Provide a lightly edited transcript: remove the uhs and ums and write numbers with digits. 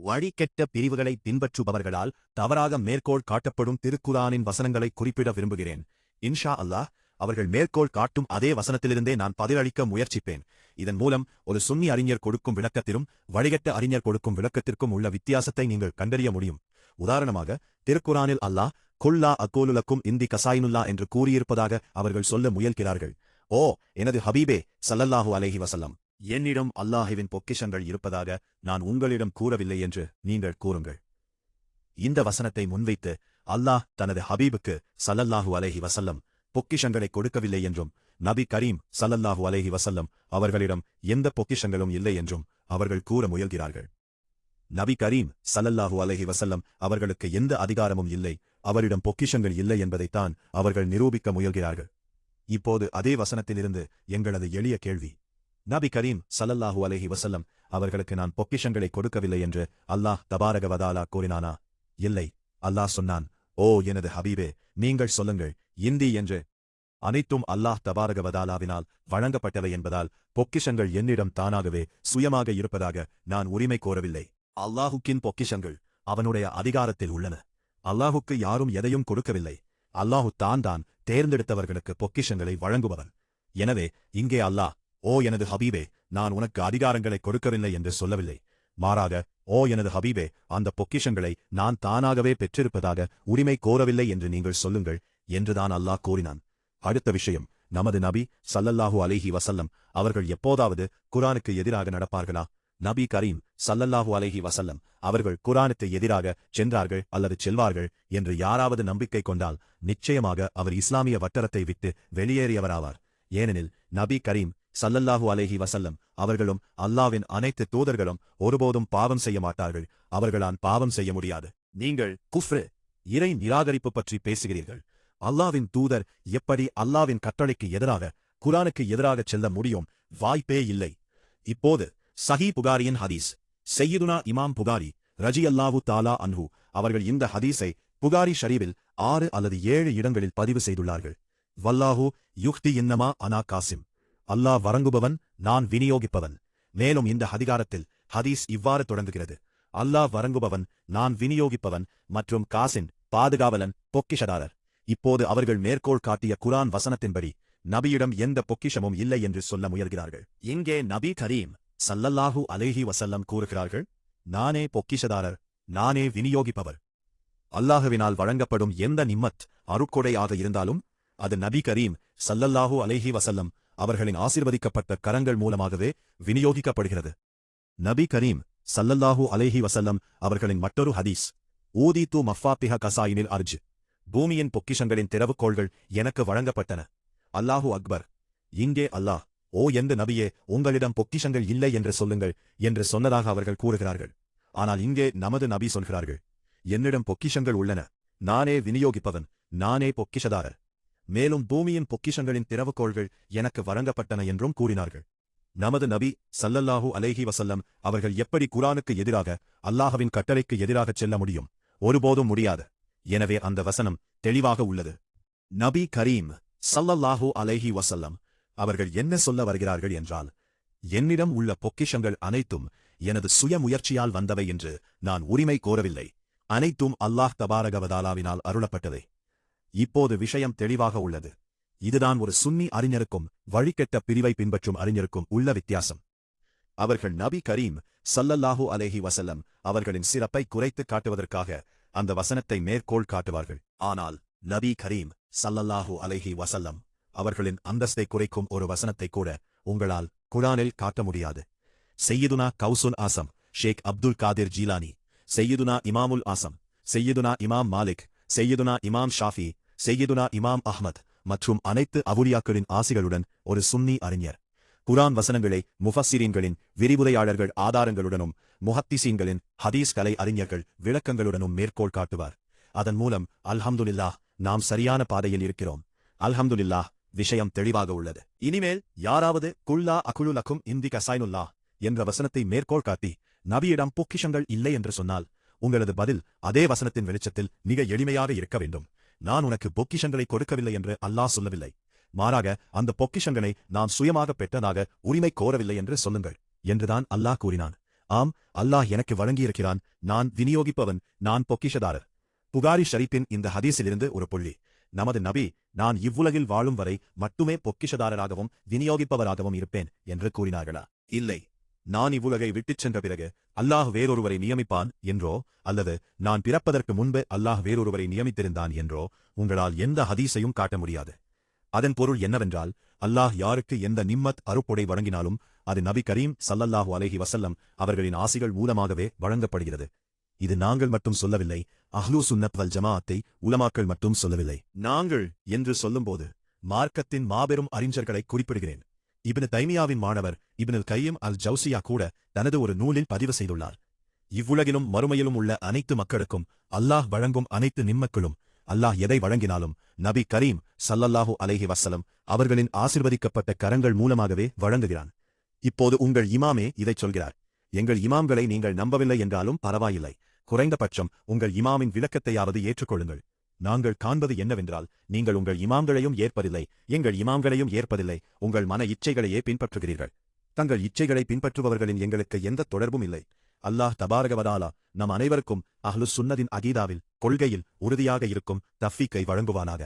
வழிகெட்ட பிரிவுகளை பின்பற்றுபவர்களால் தவறாக மேற்கோள் காட்டப்படும் திருக்குரானின் வசனங்களை குறிப்பிட விரும்புகிறேன். இன்ஷா அல்லாஹ் அவர்கள் மேற்கோள் காட்டும் அதே வசனத்திலிருந்தே நான் பதிலளிக்க முயற்சிப்பேன். இதன் மூலம் ஒரு சுன்னி அறிஞர் கொடுக்கும் விளக்கத்திலும் வழிகெட்ட அறிஞர் கொடுக்கும் விளக்கத்திற்கும் உள்ள வித்தியாசத்தை நீங்கள் கண்டறிய முடியும். உதாரணமாக, திருக்குரானில் அல்லாஹ் குல்லா அகூலுலக்கும் இந்தி கசாயினுல்லா என்று கூறியிருப்பதாக அவர்கள் சொல்ல முயல்கிறார்கள். ஓ எனது ஹபீபே ஸல்லல்லாஹு அலைஹி வஸல்லம், என்னிடம் அல்லாஹ்வின் பொக்கிஷங்கள் இருப்பதாக நான் உங்களிடம் கூறவில்லை என்று நீங்கள் கூறுங்கள். இந்த வசனத்தை முன்வைத்து அல்லாஹ் தனது ஹபீபுக்கு ஸல்லல்லாஹு அலைஹி வஸல்லம் பொக்கிஷங்களை கொடுக்கவில்லை என்றும், நபி கரீம் ஸல்லல்லாஹு அலைஹி வஸல்லம் அவர்களிடம் எந்த பொக்கிஷங்களும் இல்லை என்றும் அவர்கள் கூற முயல்கிறார்கள். நபி கரீம் ஸல்லல்லாஹு அலைஹி வஸல்லம் அவர்களுக்கு எந்த அதிகாரமும் இல்லை, அவரிடம் பொக்கிஷங்கள் இல்லை என்பதைத்தான் அவர்கள் நிரூபிக்க முயல்கிறார்கள். இப்போது அதே வசனத்திலிருந்து எங்களது எளிய கேள்வி: நபி கரீம் ஸல்லல்லாஹு அலைஹி வஸல்லம் அவர்களுக்கு நான் பொக்கிஷங்களை கொடுக்கவில்லை என்று அல்லாஹ் தபாரக வதஆலா கூறினானா? இல்லை. அல்லாஹ் சொன்னான், ஓ எனது ஹபீபே, நீங்கள் சொல்லுங்கள், இந்தி என்று அனைத்தும் அல்லாஹ் தபாரக வதஆலாவினால் வழங்கப்பட்டவை என்பதால் பொக்கிஷங்கள் என்னிடம் தானாகவே சுயமாக இருப்பதாக நான் உரிமை கோரவில்லை. அல்லாஹுக்கின் பொக்கிஷங்கள் அவனுடைய அதிகாரத்தில் உள்ளன. அல்லாஹுக்கு யாரும் எதையும் கொடுக்கவில்லை. அல்லாஹு தான் தேர்ந்தெடுத்தவர்களுக்கு பொக்கிஷங்களை வழங்குபவன். எனவே இங்கே அல்லாஹ், ஓ எனது ஹபீபே, நான் உனக்கு அதிகாரங்களை கொடுக்கவில்லை என்று சொல்லவில்லை. மாறாக, ஓ எனது ஹபீபே, அந்த பொக்கிஷங்களை நான் தானாகவே பெற்றிருப்பதாக உரிமை கோரவில்லை என்று நீங்கள் சொல்லுங்கள் என்றுதான் அல்லாஹ் கூறினான். அடுத்த விஷயம், நமது நபி ஸல்லல்லாஹு அலைஹி வஸல்லம் அவர்கள் எப்போதாவது குர்ஆனுக்கு எதிராக நடப்பார்களா? நபி கரீம் ஸல்லல்லாஹு அலைஹி வஸல்லம் அவர்கள் குர்ஆனுக்கு எதிராக சென்றார்கள் அல்லது செல்வார்கள் என்று யாராவது நம்பிக்கை கொண்டால் நிச்சயமாக அவர் இஸ்லாமிய வட்டாரத்தை விட்டு வெளியேறியவராவார். ஏனெனில் நபி கரீம் ஸல்லல்லாஹு அலைஹி வஸல்லம் அவர்களும் அல்லாஹ்வின் அனைத்து தூதர்களும் ஒருபோதும் பாவம் செய்ய மாட்டார்கள். அவர்களால் பாவம் செய்ய முடியாது. நீங்கள் குஃப்ர், இறை நிராகரிப்பு பற்றி பேசுகிறீர்கள். அல்லாஹ்வின் தூதர் எப்படி அல்லாஹ்வின் கட்டளைக்கு எதிராக குர்ஆனுக்கு எதிராக செல்ல முடியும்? வாய்ப்பே இல்லை. இப்போது சஹீ புகாரியின் ஹதீஸ். சையதுனா இமாம் புகாரி ரஜியல்லாஹு தஆலா அன்ஹு அவர்கள் இந்த ஹதீஸை புகாரி ஷரீஃபில் 6 அல்லது 7 இடங்களில் பதிவு செய்துள்ளார்கள். வல்லாஹு யுஹ்தி இன்னமா அனா காசிம், அல்லாஹ் வழங்குபவன், நான் விநியோகிப்பவன். மேலும் இந்த அதிகாரத்தில் ஹதீஸ் இவ்வாறு தொடங்குகிறது: அல்லாஹ் வழங்குபவன், நான் விநியோகிப்பவன் மற்றும் காசின் பாதுகாவலன், பொக்கிஷதாரர். இப்போது அவர்கள் மேற்கோள் காட்டிய குர்ஆன் வசனத்தின்படி நபியிடம் எந்த பொக்கிஷமும் இல்லை என்று சொல்ல முயல்கிறார்கள். இங்கே நபி கரீம் ஸல்லல்லாஹு அலைஹி வஸல்லம் கூறுகிறார்கள், நானே பொக்கிஷதாரர், நானே விநியோகிப்பவர். அல்லாஹ்வினால் வழங்கப்படும் எந்த நிம்மத் அருட்கொடையாக இருந்தாலும் அது நபி கரீம் ஸல்லல்லாஹு அலைஹி வஸல்லம் அவர்களின் ஆசீர்வதிக்கப்பட்ட கரங்கள் மூலமாகவே விநியோகிக்கப்படுகிறது. நபி கரீம் ஸல்லல்லாஹு அலைஹி வஸல்லம் அவர்களின் மற்றொரு ஹதீஸ்: ஊதீது மஃபாத்திஹ கசாயினில் அர்ஜ், பூமியின் பொக்கிஷங்களின் திறவுகோள்கள் எனக்கு வழங்கப்பட்டன. அல்லாஹு அக்பர். இங்கே அல்லாஹ், ஓ எந்த நபியே, உங்களிடம் பொக்கிஷங்கள் இல்லை என்று சொல்லுங்கள் என்று சொன்னதாக அவர்கள் கூறுகிறார்கள். ஆனால் இங்கே நமது நபி சொல்கிறார்கள், என்னிடம் பொக்கிஷங்கள் உள்ளன, நானே விநியோகிப்பவன், நானே பொக்கிஷதாரர். மேலும் பூமியின் பொக்கிஷங்களின் திறவுகோள்கள் எனக்கு வழங்கப்பட்டன என்றும் கூறினார்கள். நமது நபி ஸல்லல்லாஹு அலைஹி வஸல்லம் அவர்கள் எப்படி குர்ஆனுக்கு எதிராக அல்லாஹ்வின் கட்டளைக்கு எதிராக செல்ல முடியும்? ஒருபோதும் முடியாது. எனவே அந்த வசனம் தெளிவாக உள்ளது. நபி கரீம் ஸல்லல்லாஹு அலைஹி வஸல்லம் அவர்கள் என்ன சொல்ல வருகிறார்கள் என்றால், என்னிடம் உள்ள பொக்கிஷங்கள் அனைத்தும் எனது சுய முயற்சியால் வந்தவை என்று நான் உரிமை கோரவில்லை. அனைத்தும் அல்லாஹ் தபாரக வதஆலாவினால் அருளப்பட்டதே. இப்போது விஷயம் தெளிவாக உள்ளது. இதுதான் ஒரு சுன்னி அறிஞருக்கும் வழிகெட்ட பிரிவை பின்பற்றும் அறிஞருக்கும் உள்ள வித்தியாசம். அவர்கள் நபி கரீம் ஸல்லல்லாஹு அலைஹி வஸல்லம் அவர்களின் சிறப்பை குறைத்து காட்டுவதற்காக அந்த வசனத்தை மேற்கோள் காட்டுவார்கள். ஆனால் நபி கரீம் ஸல்லல்லாஹு அலைஹி வஸல்லம் அவர்களின் அந்தஸ்தை குறைக்கும் ஒரு வசனத்தை கூட உங்களால் குர்ஆனில் காட்ட முடியாது. சையதுனா கௌசுல் ஆசம் ஷேக் அப்துல் காதிர் ஜீலானி, சையதுனா இமாமுல் ஆசம், சையதுனா இமாம் மாலிக், சையதுனா இமாம் ஷாஃபி, சையதுனா இமாம் அஹ்மத் மற்றும் அனைத்து அவுலியாக்களின் ஆசிகளுடன் ஒரு சுன்னி அறிஞர் குர்ஆன் வசனங்களை முஃபஸ்ஸிரீன்களின் விரிவுரையாளர்கள் ஆதாரங்களுடனும் முஹத்திஸீன்களின் ஹதீஸ் கலை அறிஞர்கள் விளக்கங்களுடனும் மேற்கோள் காட்டுவார். அதன் மூலம் அல்ஹம்துலில்லாஹ், நாம் சரியான பாதையில் இருக்கிறோம். அல்ஹம்துலில்லாஹ், விஷயம் தெளிவாக உள்ளது. இனிமேல் யாராவது குல்லா அகுலுலக்கும் இந்தி கசாயினுல்லா என்ற வசனத்தை மேற்கோள் காட்டி நபியிடம் பொக்கிஷங்கள் இல்லை என்று சொன்னால் உங்களது பதில் அதே வசனத்தின் வெளிச்சத்தில் மிக எளிமையாக இருக்க வேண்டும். நான் உனக்கு பொக்கிஷங்களை கொடுக்கவில்லை என்று அல்லாஹ் சொல்லவில்லை. மாறாக அந்த பொக்கிஷங்களை நான் சுயமாக பெற்றதாக உரிமை கோரவில்லை என்று சொல்லுங்கள் என்றுதான் அல்லாஹ் கூறினான். ஆம், அல்லாஹ் எனக்கு வழங்கியிருக்கிறான், நான் விநியோகிப்பவன், நான் பொக்கிஷதாரர். புகாரி ஷரீப்பின் இந்த ஹதீஸிலிருந்து ஒரு புள்ளி. நமது நபி, நான் இவ்வுலகில் வாழும் வரை மட்டுமே பொக்கிஷதாரராகவும் விநியோகிப்பவராகவும் இருப்பேன் என்று கூறினார்களா? இல்லை. நான் இவ்வுலகை விட்டுச் சென்ற பிறகு அல்லாஹ் வேறொருவரை நியமிப்பான் என்றோ, அல்லது நான் பிறப்பதற்கு முன்பு அல்லாஹ் வேறொருவரை நியமித்திருந்தான் என்றோ உங்களால் எந்த ஹதீஸையும் காட்ட முடியாது. அதன் பொருள் என்னவென்றால், அல்லாஹ் யாருக்கு எந்த நிம்மத் அருப்பொடை வழங்கினாலும் அது நபி கரீம் ஸல்லல்லாஹு அலைஹி வஸல்லம் அவர்களின் ஆசிகள் மூலமாகவே வழங்கப்படுகிறது. இது நாங்கள் மட்டும் சொல்லவில்லை, அஹ்லு சுன்னத் வல் ஜமாஅத்தை உலமாக்கள் மட்டும் சொல்லவில்லை. நாங்கள் என்று சொல்லும்போது மார்க்கத்தின் மாபெரும் அறிஞர்களை குறிப்பிடுகிறேன். இப்னு தைமியாவின் மாணவர் இப்னுல் கையிம் அல் ஜௌசியா கூட தனது ஒரு நூலில் பதிவு செய்துள்ளார். இவ்வுலகிலும் மறுமையிலும் உள்ள அனைத்து மக்களுக்கும் அல்லாஹ் வழங்கும் அனைத்து நிம்மக்களும் அல்லாஹ் எதை வழங்கினாலும் நபி கரீம் ஸல்லல்லாஹு அலைஹி வஸல்லம் அவர்களின் ஆசிர்வதிக்கப்பட்ட கரங்கள் மூலமாகவே வழங்குகிறான். இப்போது உங்கள் இமாமே இதைச் சொல்கிறார். எங்கள் இமாம்களை நீங்கள் நம்பவில்லை என்றாலும் பரவாயில்லை, குறைந்தபட்சம் உங்கள் இமாமின் விளக்கத்தையாவது ஏற்றுக்கொள்ளுங்கள். நாங்கள் காண்பது என்னவென்றால், நீங்கள் உங்கள் இமாம்களையும் ஏற்பதில்லை, எங்கள் இமாம்களையும் ஏற்பதில்லை, உங்கள் மன இச்சைகளையே பின்பற்றுகிறீர்கள். தங்கள் இச்சைகளை பின்பற்றுபவர்களின் எங்களுக்கு எந்த தொடர்பும் இல்லை. அல்லாஹ் தபாரக வ தஆலா நம் அனைவருக்கும் அஹ்லுஸ் சுன்னதின் அகீதாவில், கொள்கையில் உறுதியாக இருக்கும் தஃபீக்கை வழங்குவானாக.